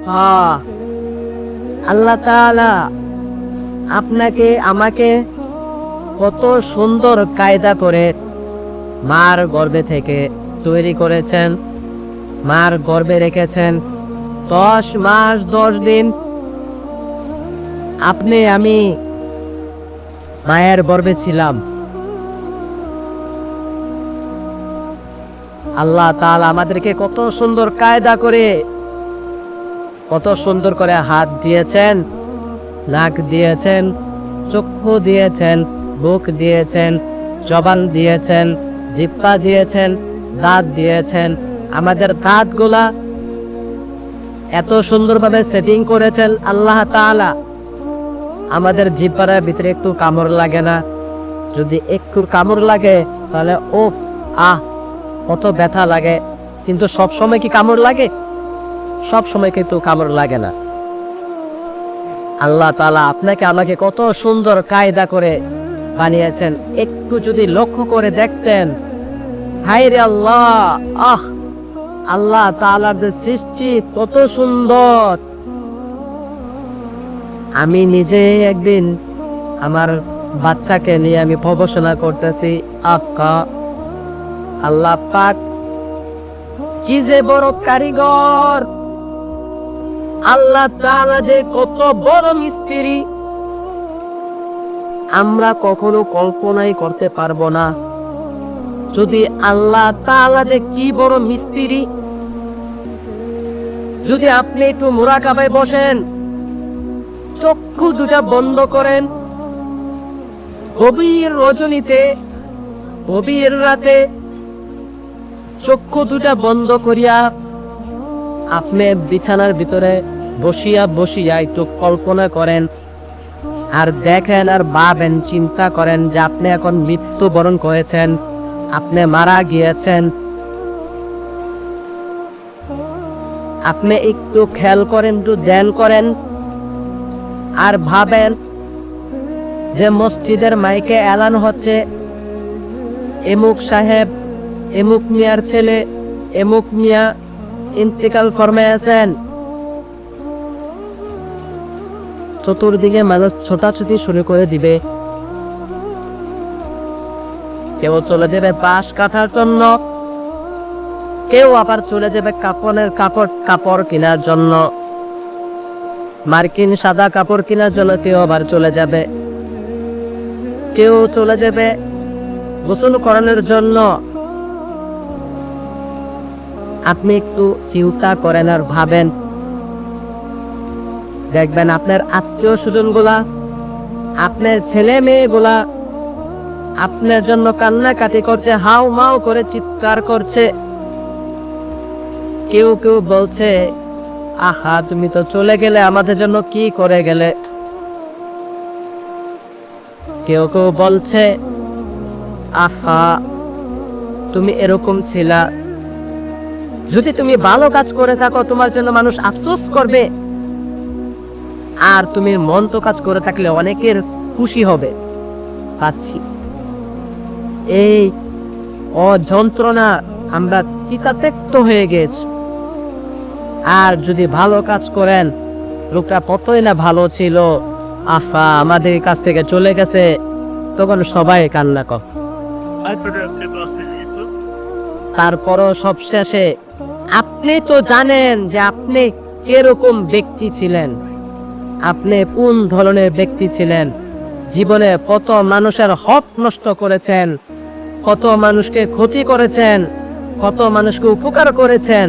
হ্যাঁ, আল্লাহ তাআলা আপনাকে আমাকে কত সুন্দর কায়দা করে মার গর্ভে থেকে তৈরি করেছেন, মার গর্ভে রেখেছেন 10 মাস 10 দিন। আমি মায়ের গর্ভে ছিলাম। আল্লাহ তাআলা আমাদেরকে কত সুন্দর কায়দা করে, কত সুন্দর করে হাত দিয়েছেন, নাক দিয়েছেন, চক্ষু দিয়েছেন, মুখ দিয়েছেন, জবান দিয়েছেন, জিহ্বা দিয়েছেন, দাঁত দিয়েছেন। আমাদের দাঁতগুলা এত সুন্দরভাবে সেটিং করেছেন আল্লাহ তাআলা। আমাদের জিহ্বার ভিতরে একটু কামড় লাগে না? যদি একটু কামড় লাগে তাহলে ও আহ কত ব্যথা লাগে। কিন্তু সব সময় কি কামড় লাগে? সব সময় কিন্তু কামড় লাগে না। আল্লাহ তাআলা আপনাকে আমাকে কত সুন্দর কায়দা করে বানিয়েছেন, একটু যদি লক্ষ্য করে দেখতেন। হায় রে আল্লাহ, আল্লাহ তাআলার যে সৃষ্টি কত সুন্দর। আমি নিজে একদিন আমার বাচ্চাকে নিয়ে আমি গবেষণা করতেছি, আল্লাহ পাক কি যে বড় কারিগর, আল্লাহ তাআলা যে কত বড় মিস্ত্রি, আমরা কখনো কল্পনাই করতে পারবো না। যদি আল্লাহ তাআলা যে কি বড় মিস্ত্রি, যদি আপনি একটু মুরাকাবায় বসেন, চক্ষু দুটা বন্ধ করেন, গভীর রজনীতে, গভীর রাতে চক্ষু দুটা বন্ধ করিয়া আপনি বিছানার ভিতরে বসিয়া একটু কল্পনা করেন, আর দেখেন আর ভাবেন, চিন্তা করেন যে আপনি এখন মৃত্যুবরণ করেছেন, আপনি মারা গিয়েছেন। আপনি একটু খেয়াল করেন, একটু ধ্যান করেন, আর ভাবেন যে মসজিদের মাইকে এলান হচ্ছে, এমুক সাহেব, এমুক মিয়ার ছেলে, এমুক মিয়া ইন্তেকাল ফরমাইয়াছেন। চতুর্দিকে মানুষ ছোটাছুটি শুরু করে দিবে। কেউ চলে যাবে বাঁশ কাটার জন্য, কেউ আবার চলে যাবে কাপড় কেনার জন্য, মার্কিন সাদা কাপড় কেনার জন্য কেউ আবার চলে যাবে, কেউ চলে যাবে গোসল করানোর জন্য। আপনি একটু চিন্তা করেন আর ভাবেন, দেখবেন আপনার আত্মীয় স্বজন গুলা, আপনার ছেলে মেয়ে গুলা আপনার জন্য কান্নাকাটি করছে, হাউ মাউ করে চিৎকার করছে। কেউ কেউ বলছে, আহা তুমি তো চলে গেলে, আমাদের জন্য কি করে গেলে। কেউ কেউ বলছে, আহা তুমি এরকম ছিলা, যদি তুমি ভালো কাজ করে থাকো তোমার জন্য মানুষ আফসোস করবে, আর তুমি মন্দ কাজ করে থাকলে অনেকের খুশি হবে। পাচ্ছি এই যন্ত্রণা, আমরা তিতাত্যক্ত হয়ে গেছি। আর যদি ভালো কাজ করেন, লোকটা কতই না ভালো ছিল, আফা আমাদের কাছ থেকে চলে গেছে, তখন সবাই কান্না করে। তারপরও সব শেষে আপনি তো জানেন যে আপনি কিরকম ব্যক্তি ছিলেন, আপনি কোন ধরনের ব্যক্তি ছিলেন, জীবনে কত মানুষের হক নষ্ট করেছেন, কত মানুষকে ক্ষতি করেছেন, কত মানুষকে উপকার করেছেন,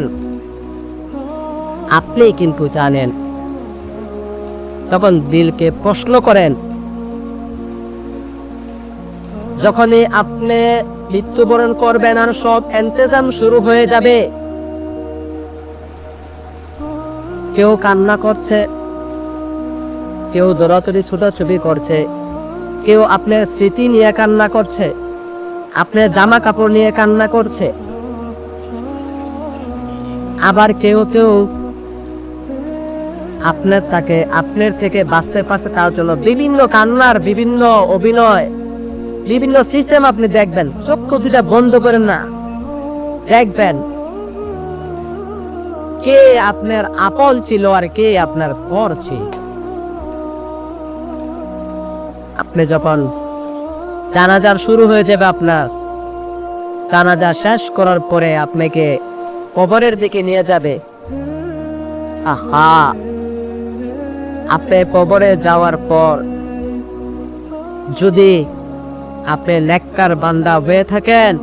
আপনি কিন্তু জানেন। তখন দিলকে প্রশ্ন করেন, যখনই আপনি মৃত্যুবরণ করবেন আর সব ইন্তজাম শুরু হয়ে যাবে, কেউ কান্না করছে, কেউ দৌড়াদৌড়ি ছোটাছুটি করছে, কেউ আপনার স্মৃতি নিয়ে কান্না করছে, আপনার জামা কাপড় নিয়ে কান্না করছে, আবার কেউ কেউ আপনার থেকে বাঁচতে পারছে তার জন্য বিভিন্ন কান্নার, বিভিন্ন অভিনয়, বিভিন্ন সিস্টেম আপনি দেখবেন। চক্ষু দুটা বন্ধ করেন না, দেখবেন কে আপনার আপন ছিল আর কে আপনার পর ছিল। আপনি যখন জানাজা শুরু হয়ে যাবে, আপনার জানাজা শেষ করার পরে আপনাকে কবরের দিকে নিয়ে যাবে। আহা, আপনি কবরে যাওয়ার পর যদি আপনি নেককার বান্দা হয়ে থাকেন,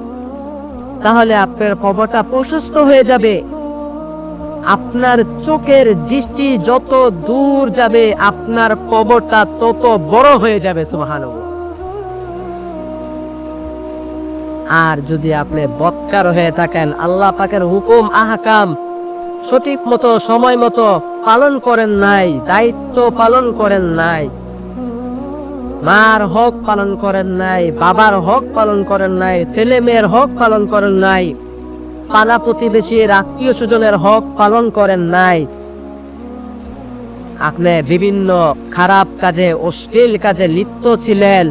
তাহলে আপনার কবরটা প্রশস্ত হয়ে যাবে। আপনার চোখের দৃষ্টি যত দূর যাবে, আপনার কবরটা তত বড় হয়ে যাবে। সুবহানাল্লাহ। আর যদি আপনি বদকার হয়ে থাকেন, আল্লাহ পাকের হুকুম আহকাম সঠিক মতো সময় মতো পালন করেন নাই, দায়িত্ব পালন করেন নাই, মার হক পালন করেন নাই, বাবার হক পালন করেন নাই, ছেলে মেয়ের হক পালন করেন নাই, পাড়া প্রতিবেশীর আত্মীয় স্বজনের হক পালন করেন নাই, আপনি বিভিন্ন খারাপ কাজে অশ্লীল কাজে লিপ্ত ছিলেন,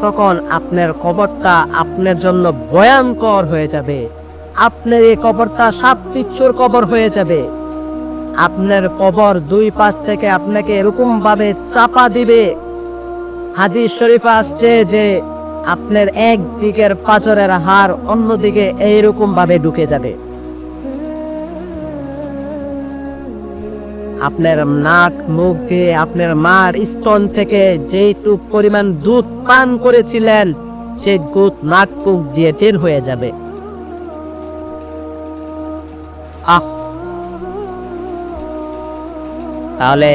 তখন আপনার কবরটা আপনার জন্য ভয়ঙ্কর হয়ে যাবে। আপনার এই কবরটা সাপ বিচ্ছুর কবর হয়ে যাবে। আপনার কবর দুই পাশ থেকে আপনাকে এরকম ভাবে চাপা দিবে। হাদিস শরীফে আসছে যে আপনার একদিকের পাঁজরের হাড় অন্যদিকে এইরকম ভাবে ঢুকে যাবে। আপনার নাক মুখ দিয়ে আপনার মার স্তন থেকে যেটুক পরিমাণ দুধ পান করেছিলেন, সেই দুধ নাক মুখ দিয়ে টের হয়ে যাবে। তাহলে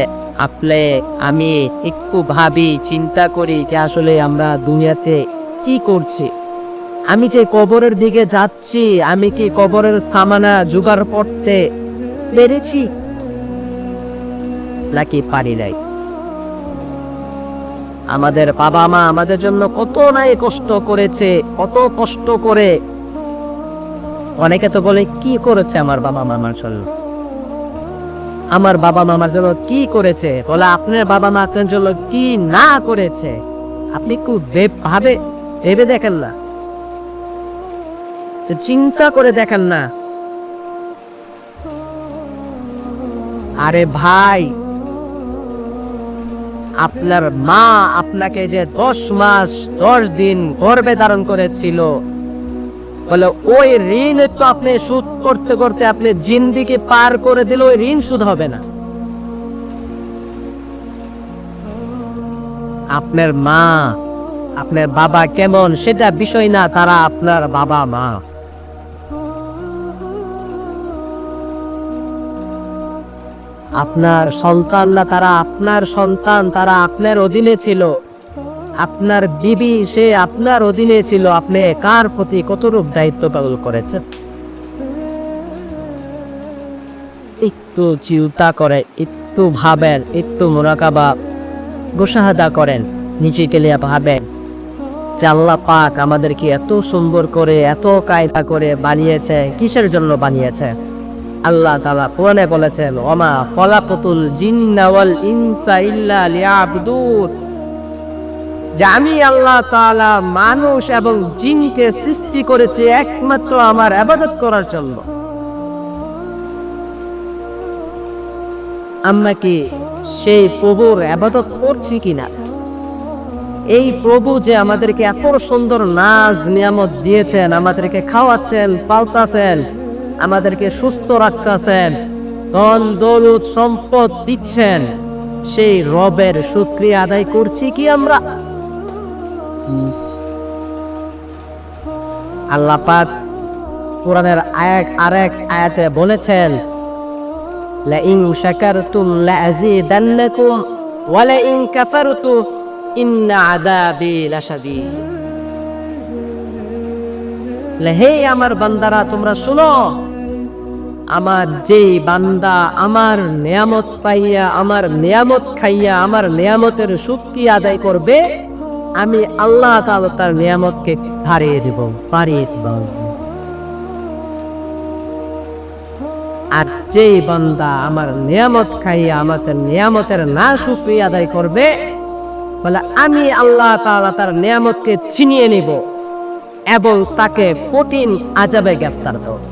আমি একটু ভাবি, চিন্তা করি যে আসলে আমরা দুনিয়াতে কি করছি। আমি যে কবরের দিকে যাচ্ছি, আমি কি কবরের সামানা জোগাড় করতে পেরেছি নাকি পারি নাই? আমাদের বাবা মা আমাদের জন্য কত নাই কষ্ট করেছে, কত কষ্ট করে। অনেকে তো বলে, কি করেছে আমার বাবা মা আমার জন্য? আমার বাবা মা আমার জন্য কি করেছে? বলে, আপনার বাবা মা আপনার জন্য কি না করেছে আপনি খুব ভেবে দেখেন না, চিন্তা করে দেখেন না। আরে ভাই, আপনার মা আপনাকে যে 10 মাস 10 দিন গর্ভে ধারণ করেছিল, বলে ওই ঋণ তো আপনি শোধ করতে করতে আপনি জিন্দেগি পার করে দিলে ওই ঋণ শোধ হবে না। আপনার মা আপনার বাবা কেমন সেটা বিষয় না, তারা আপনার বাবা মা। আপনার সন্তান না, তারা আপনার সন্তান, তারা আপনার অধীনে ছিল। আপনার বিবি, সে আপনার অধীনে ছিল। আপনি কার প্রতি কতরূপ দায়িত্ব পালন করেছেন? একটু চিন্তা করে, একটু ভাবেন, একটু মুরাকাবা মুশাহাদা করেন, নিজেকে নিয়ে ভাবেন যে আল্লাহ পাক আমাদেরকে এত সুন্দর করে, এত কায়দা করে বানিয়েছে, কিসের জন্য বানিয়েছে? আল্লাহ তাআলা কোরআনে বলেছেন, ওমা খলাকতুল জিন্না ওয়াল ইনসা ইল্লা লিয়াবুদুন, যে আমি আল্লাহ তাআলা মানুষ এবং জিনকে সৃষ্টি করেছি একমাত্র আমার ইবাদত করার জন্য। আমরা কি সেই প্রভুর ইবাদত করছি কিনা? এই প্রভু যে আমাদেরকে এত সুন্দর নাজ নিয়ামত দিয়েছেন, আমাদেরকে খাওয়াচ্ছেন, পালতাছেন, আমাদেরকে সুস্থ রাখতেছেন, ধন দৌলত সম্পদ দিচ্ছেন, সেই রবের শুকরিয়া আদায় করছি কি আমরা? আল্লাহ পাক কোরআনের আরেক আয়াতে বলেছেন, লা ইন শাকারতুম লা আযীদান্নাকুম ওয়া লা ইন কাফারতুম ইন্না আযাবি লাশাদীদ। হে আমার বান্দারা, তোমরা শুনো, আমার যেই বান্দা আমার নিয়ামত পাইয়া, আমার নিয়ামত খাইয়া, আমার নিয়ামতের শুকরিয়া আদায় করবে, আমি আল্লাহ তাআলা তার নিয়ামতকে বাড়িয়ে দেব। আর যেই বান্দা আমার নিয়ামত খাইয়া আমাদের নিয়ামতের না শুকরিয়া আদায় করবে, বলে আমি আল্লাহ তাআলা তার নিয়ামতকে ছিনিয়ে নিব এবং তাকে কঠিন আযাবে গ্রেফতার করব।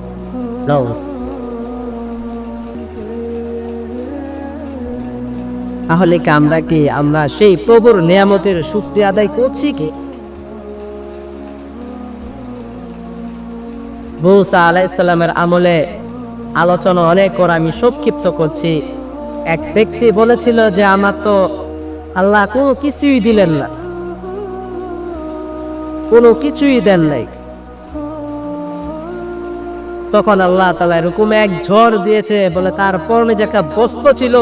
তাহলে কি আমরা সেই প্রভুর নিয়ামতের শুকরিয়া আদায় করছি কি? মূসা আলাইহিস সালামের আমলে আলোচনা অনেক করে, আমি সংক্ষিপ্ত করছি। এক ব্যক্তি বলেছিল যে আমার তো আল্লাহ কোনো কিছুই দিলেন না, কোনো কিছুই দেন নাই। তখন আল্লাহ তাআলা এরকম এক ঝড় দিয়েছে, বলে তার পরনে যে একটা বস্ত্র ছিল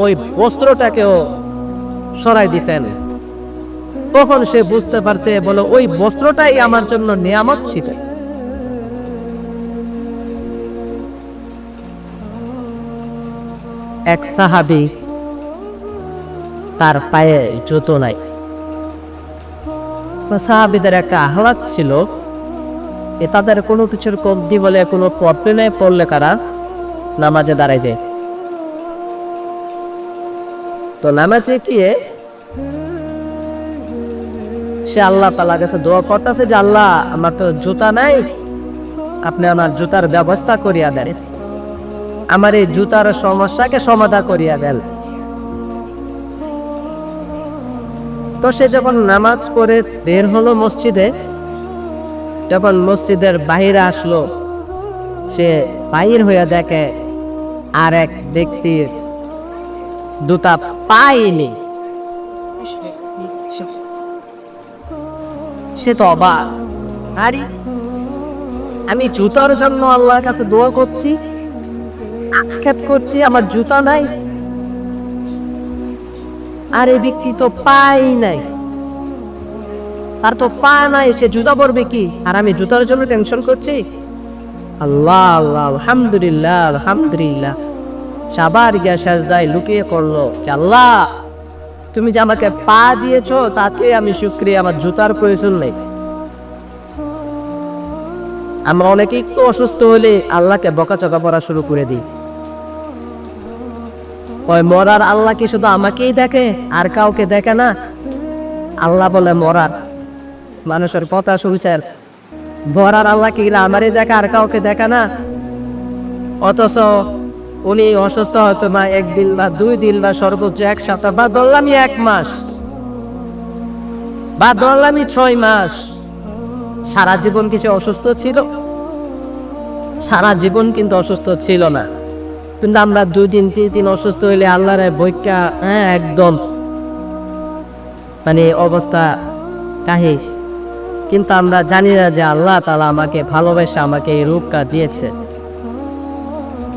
ওই বস্ত্রটাকেও সরাই দিছেন। তখন সে বুঝতে পারছে, বলে ওই বস্ত্রটাই আমার জন্য নিয়ামত ছিল। এক সাহাবী, তার পায়ে জুতো নাই। সাহাবীদের একটা আহ্লাদ ছিল, তাদের কোনো কিছুর কমতি বলে কোনো প্রবলেমে পড়লে কারা নামাজে দাঁড়ায় যায়। তো নামাজে গিয়ে সে আল্লাহ তাআলার কাছে দোয়া করতেছে যে আল্লাহ, আমার তো জুতা নাই, আপনি আমার জুতার ব্যবস্থা করিয়া দেন, আমার এই জুতার সমস্যাকে সমাধান করিয়া দেন। তো সে যখন নামাজ করে বের হলো মসজিদে, যখন মসজিদের বাহিরে আসলো, সে বাহির হইয়া দেখে আর এক ব্যক্তির জুতা পায়নি। সে তো অবাক, আরে আমি জুতার জন্য আল্লাহর কাছে দোয়া করছি, আক্ষেপ করছি, আমার জুতা নাই, আর এই ব্যক্তি তো পাই নাই, তার তো পা নাই, সে জুতা পরবে কি, আর আমি জুতার জন্য টেনশন করছি। আল্লাহ আল্লাহ, আলহামদুলিল্লাহ আলহামদুলিল্লাহ। সাবার গিয়া সাজদায় লুকিয়ে করলো, আল্লাহ তুমি যে আমাকে পা দিয়েছো তাতে আমি শুকরিয়া, আমার জুতার প্রয়োজন নেই। আমরা অনেকে একটু অসুস্থ হলে আল্লাহকে বকাচকা পড়া শুরু করে দিই। ওই মরার আল্লাহ কি শুধু আমাকেই দেখে, আর কাউকে দেখে না? আল্লাহ বলে মরার মানুষের কথা শুনছেন, মরার আল্লাহ কি আমারই দেখে, আর কাউকে দেখে না? অথচ উনি অসুস্থ হয়তো বা একদিন বা 2 দিন বা সর্বোচ্চ 1 সপ্তাহ বা ধরলামই 1 মাস বা ধরলামই 6 মাস, সারা জীবন কি সে অসুস্থ ছিল? সারা জীবন কিন্তু অসুস্থ ছিল না। কিন্তু আমরা 2 দিন 3 দিন অসুস্থ হইলে আল্লাহর বৈকা একদম মানে অবস্থা কাহি। কিন্তু আমরা জানি না যে আল্লাহ তাআলা আমাকে ভালোবেসে আমাকে এই রোগটা দিয়েছে।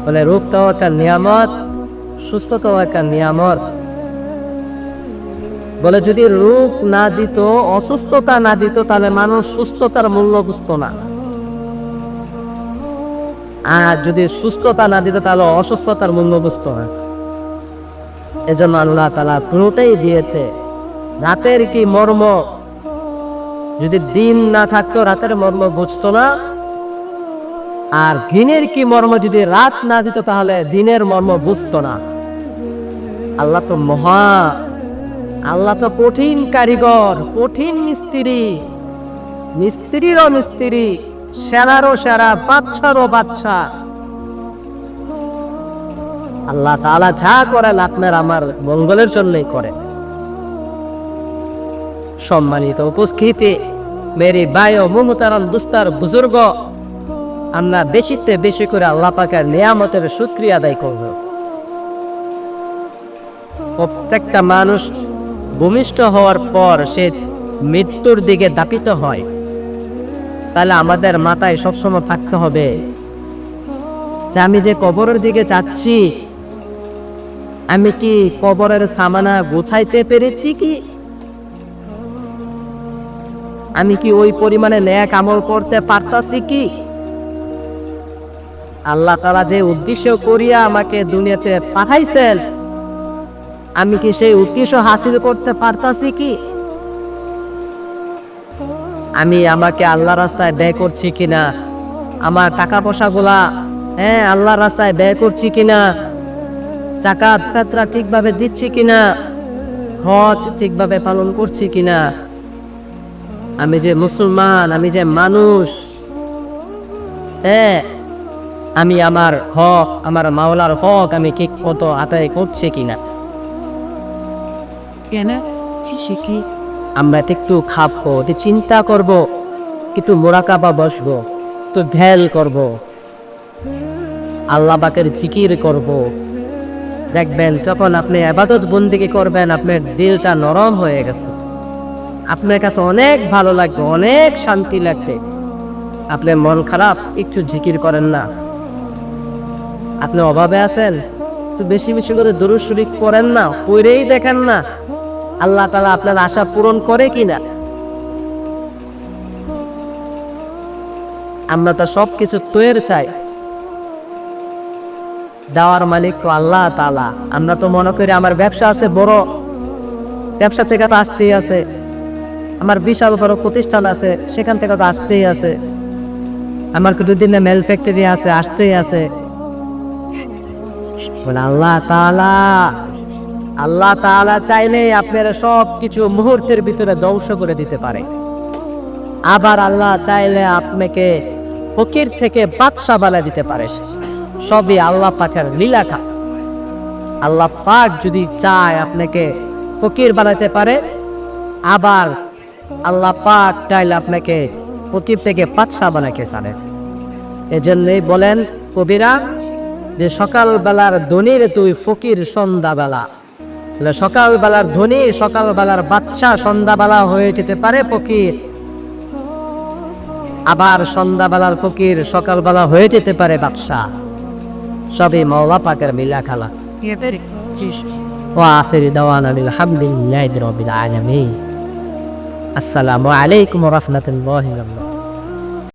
বলে রোগটাও একটা নিয়ামত, সুস্থতাও একটা নিয়ামত। বলে যদি রোগ না দিত, অসুস্থতা না দিত, তাহলে মানুষ সুস্থতার মূল্য বুঝতো না। আর যদি সুস্থতা না দিত, তাহলে অসুস্থতার মূল্য বুঝতো না। এজন্য আল্লাহ তাআলা পুরোটাই দিয়েছে। রাতের কি মর্ম, যদি দিন না থাকতো রাতের মর্ম বুঝতো না। আর দিনের কি মর্ম, যদি রাত না দিত তাহলে দিনের মর্ম বুঝতো না। আল্লাহ তো মহা, আল্লাহ তো কঠিন কারিগর, কঠিন মিস্ত্রি, মিস্ত্রিরও মিস্ত্রি, সেরারও সেরা, বাদশারও বাদশা। আল্লাহ তাআলা যা করেন আপনার আমার মঙ্গলের জন্যই করেন। সম্মানিত উপস্থিতি, মেরি ভাই ও মুহতারাম দুস্তার বুজুর্গ, আমরা বেশিতে বেশি করে আল্লাহ পাকের নিয়ামতের শুকরিয়া আদায় করব। প্রত্যেকটা মানুষ ভূমিষ্ঠ হওয়ার পর সে মৃত্যুর দিকে ধাপিত হয়। তাহলে আমাদের মাথায় সবসময় থাকতে হবে যে আমি যে কবরের দিকে যাচ্ছি, আমি কি কবরের সামানা গোছাইতে পেরেছি কি? আমি কি ওই পরিমাণে নেক আমল করতে পারতাছি কি? আল্লাহ তাআলা যে উদ্দেশ্য করিয়া আমাকে দুনিয়াতে পাঠাইছেন, আমি কি সেই উদ্দেশ্য হাসিল করতে পারতাছি কি? আমি আমাকে আল্লাহর রাস্তায় ব্যয় করছি কিনা, আমার টাকা পয়সাগুলা আল্লাহর রাস্তায় ব্যয় করছি কিনা, যাকাত ফিতরা ঠিকভাবে দিচ্ছি কিনা, হজ ঠিকভাবে পালন করছি কিনা, আমি যে মুসলমান, আমি যে মানুষ, আমি আমার হক, আমার মাওলার হক আমি ঠিক মতো আদায় করছি কিনা। আমরা একটু খাবো, একটু চিন্তা করব, একটু মোরাকাবা বসবো, একটু ধ্যান করব, আল্লাহ পাকের জিকির করব। দেখবেন যখন আপনি ইবাদত বন্দেগী করবেন, আপনার দিলটা নরম হয়ে গেছে, আপনার কাছে অনেক ভালো লাগবে, অনেক শান্তি লাগবে। আপনার মন খারাপ, একটু জিকির করেন না। আপনি অভাবে আছেন, একটু বেশি বেশি করে দুরূদ শরীফ পড়েন না, পড়েই দেখেন না আল্লাহ তাআলা আপনার আশা পূরণ করে কিনা। আমরা তো সব কিছু তৈর চাই, দেওয়ার মালিক তো আল্লাহ তাআলা। আমরা তো মনে করি আমার ব্যবসা আছে বড়, ব্যবসা থেকে তো আসতেই আছে, আমার বিশাল বড় প্রতিষ্ঠান আছে, সেখান থেকে তো আসতেই আছে, আমার দুদিনে মেল ফ্যাক্টরি আছে, আসতেই আছে। আল্লাহ তাআলা চাইলে আপনারা সব কিছু মুহূর্তের ভিতরে ধ্বংস করে দিতে পারে। আবার আল্লাহ চাইলে আপনাকে ফকির থেকে বাদশা বানায় দিতে পারে। সবই আল্লাহ পাকের লীলাখা। আল্লাহ পাক যদি চায় আপনাকে ফকির বানাতে পারে, আবার আল্লাহ পাক চাইলে আপনাকে ফকির থেকে বাদশা বানাতে পারে। এজন্যই বলেন কবিরা যে সকালবেলার ধনীর তুই ফকির সন্ধ্যাবেলা। সকালবেলার ধনী, সকালবেলার বাদশা সন্ধ্যাবেলা হয়ে যেতে পারে ফকির, আবার সন্ধ্যাবেলার ফকির সকালবেলা হয়ে যেতে পারে বাদশা। সবই মাওলা পাকের মিলা খালা। ওয়া আখির দাওয়ানা আলহামদুলিল্লাহি রাব্বিল আলামিন। আসসালামু আলাইকুম ওয়া রাহমাতুল্লাহি ওয়া বারাকাতুহু।